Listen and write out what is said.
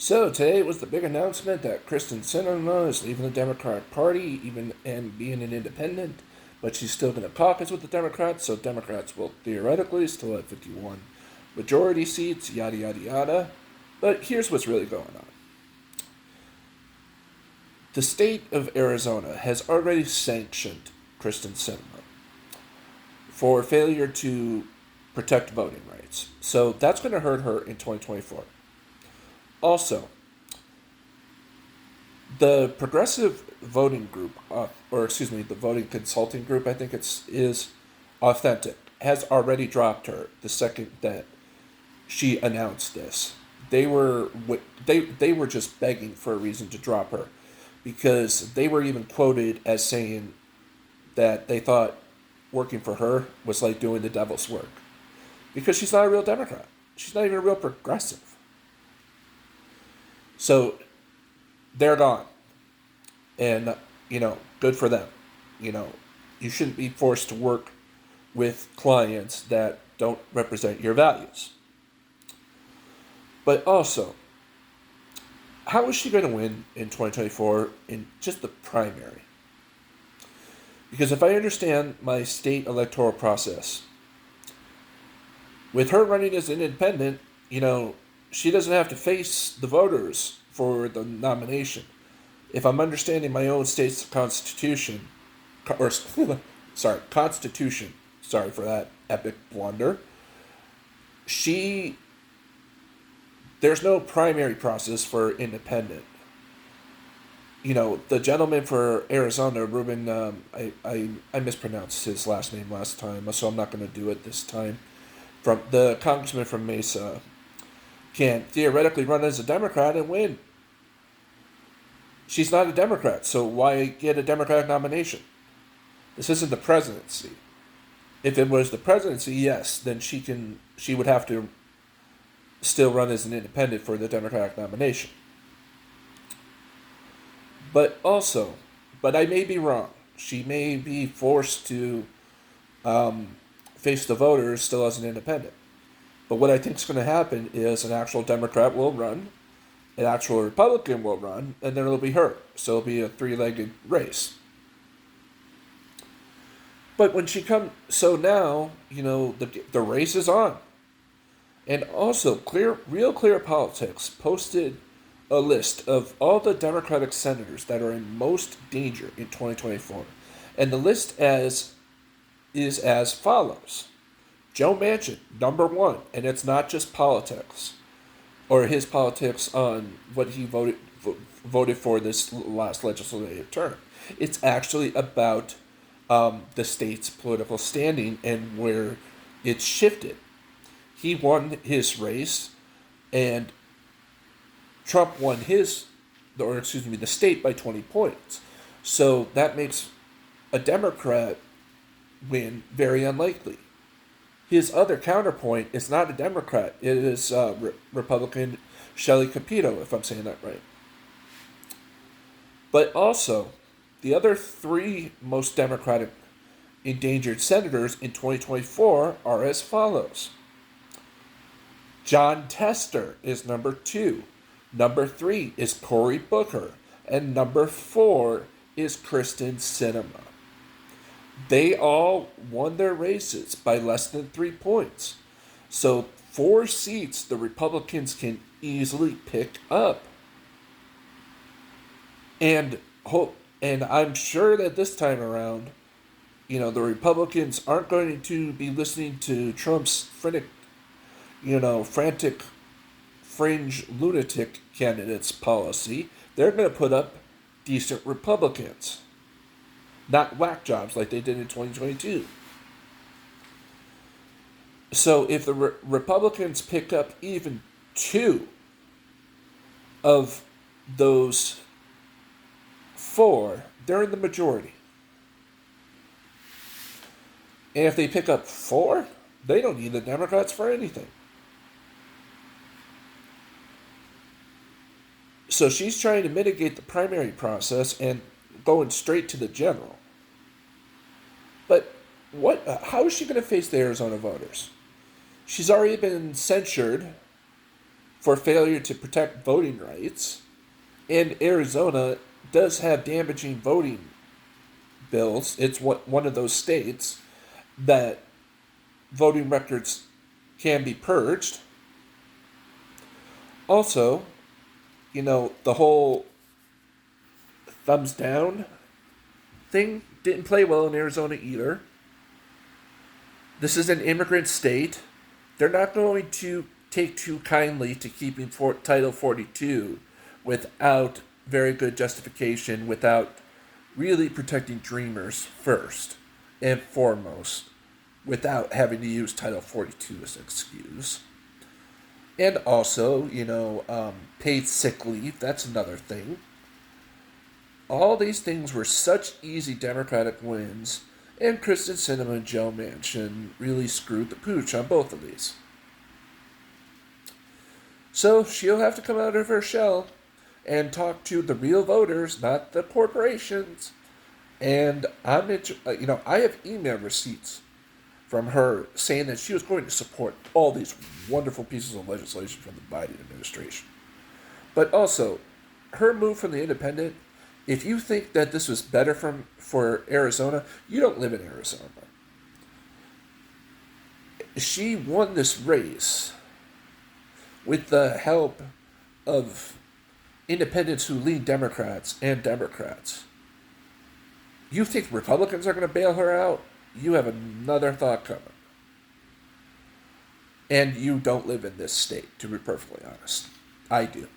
So today was the big announcement that Krysten Sinema is leaving the Democratic Party, even and being an independent, but she's still going to caucus with the Democrats. So Democrats will theoretically still have 51 majority seats, yada yada yada. But here's what's really going on: the state of Arizona has already sanctioned Krysten Sinema for failure to protect voting rights. So that's going to hurt her in 2024. Also, the progressive voting group, the voting consulting group, I think is authentic, has already dropped her the second that she announced this. They were just begging for a reason to drop her, because they were even quoted as saying that they thought working for her was like doing the devil's work, because she's not a real Democrat. She's not even a real progressive. So they're gone. And, good for them. You shouldn't be forced to work with clients that don't represent your values. But also, how is she going to win in 2024 in just the primary? Because if I understand my state electoral process, with her running as an independent, she doesn't have to face the voters for the nomination. If I'm understanding my own state's constitution, constitution, sorry for that epic blunder, there's no primary process for independent. The gentleman for Arizona, Ruben, I mispronounced his last name last time, so I'm not going to do it this time. From the congressman from Mesa can theoretically run as a Democrat and win. She's not a Democrat, so why get a Democratic nomination? This isn't the presidency. If it was the presidency, yes, then she would have to still run as an independent for the Democratic nomination. But I may be wrong. She may be forced to face the voters still as an independent. But what I think is going to happen is an actual Democrat will run, an actual Republican will run, and then it'll be her. So it'll be a three-legged race. But when she comes, so now, the race is on. And also, Real Clear Politics posted a list of all the Democratic senators that are in most danger in 2024. And the list is as follows: Joe Manchin, number one, and it's not just politics, or his politics on what he voted for this last legislative term. It's actually about the state's political standing and where it's shifted. He won his race, and Trump won the state by 20 points. So that makes a Democrat win very unlikely. His other counterpoint is not a Democrat. It is Republican Shelley Capito, if I'm saying that right. But also, the other three most Democratic endangered senators in 2024 are as follows. John Tester is number 2. Number 3 is Cory Booker. And number 4 is Krysten Sinema. They all won their races by less than 3 points. So 4 seats the Republicans can easily pick up. And I'm sure that this time around, the Republicans aren't going to be listening to Trump's frantic fringe lunatic candidates policy. They're going to put up decent Republicans, not whack jobs like they did in 2022. So if the Republicans pick up even 2 of those 4, they're in the majority. And if they pick up 4, they don't need the Democrats for anything. So she's trying to mitigate the primary process and going straight to the general. But how is she going to face the Arizona voters? She's already been censured for failure to protect voting rights. And Arizona does have damaging voting bills. It's one of those states that voting records can be purged. Also, the whole thumbs down thing didn't play well in Arizona either. This is an immigrant state. They're not going to take too kindly to keeping Title 42 without very good justification, without really protecting dreamers first and foremost, without having to use Title 42 as an excuse. And also, paid sick leave, that's another thing. All these things were such easy Democratic wins, and Krysten Sinema and Joe Manchin really screwed the pooch on both of these. So she'll have to come out of her shell and talk to the real voters, not the corporations. And I have email receipts from her saying that she was going to support all these wonderful pieces of legislation from the Biden administration. But also, her move from the independent, if you think that this was better for Arizona, you don't live in Arizona. She won this race with the help of independents who lean Democrats and Democrats. You think Republicans are going to bail her out? You have another thought coming. And you don't live in this state, to be perfectly honest. I do.